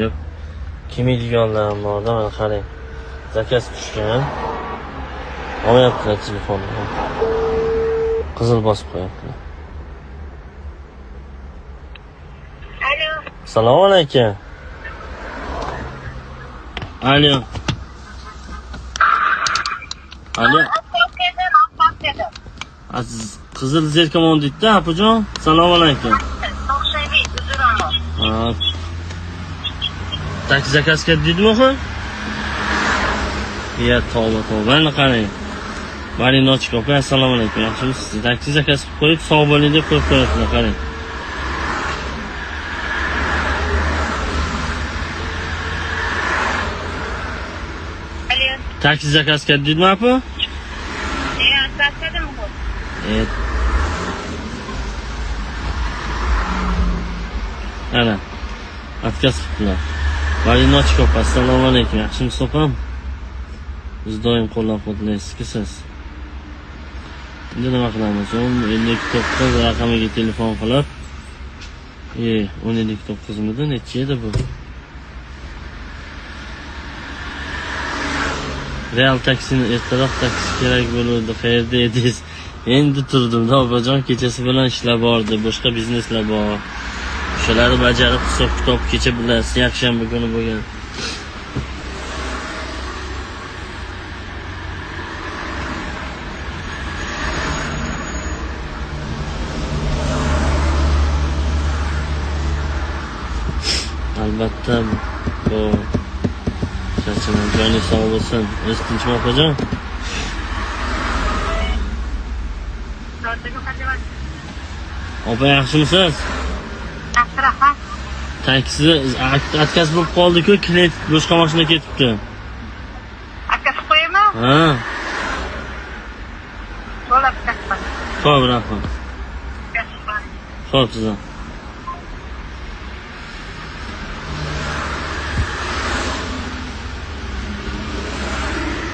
Yo'q. Kelmaydiganlarim borda, mana qarang. Zakaz tushgan. Olmayaptilar telefonni. Qizil bosib qo'yaptilar. Alo. Assalomu alaykum. Alo. Alo. Aziz qizil zerkamon deydi-da, apajon. Assalomu alaykum. Ha. Taksi zakaz ketdingmi o'g'il? Ya tavba tavba. Mana qarang. Marinochka opa, assalomu alaykum. Yaxshimisiz? Taksi zakaz qilib qo'yib, sog' bo'ling deb qo'yib qo'yaptilar, qarang. Alo. Taksi zakaz ketdingmi apa? Zakazim bu. Ana. Отказ qildilar. Marinochka opa, assalomu alaykum. Yaxshimisiz opam? Biz doim qo'llab-quvvatlaysiz-ku siz. Endi nima qilamiz? 1059 raqamiga telefon qilib, 1059 midi? Necha edi bu? Real taksini ertaroq taksi kerak bo'ldi. Qayerda edingiz? Endi turdim-da, opajon, kechasi bilan ishlar bordi, boshqa bizneslar bor. Shularni bajarib hisob-kitob kecha bilasiz, yakshanba kuni bo'lgan. Albatta bu Chachiman joyni sog' bo'lsin. O'z tinchmi opajon? Opa yaxshimisiz? Yaxshi. Taksi отказ bo'lib qoldi-ku, klient boshqa mashina ketibdi. Zakaz qo'yaymi? Ha. To'lab ketdim. Xo'p, rahmat. Xo'p, sizdan.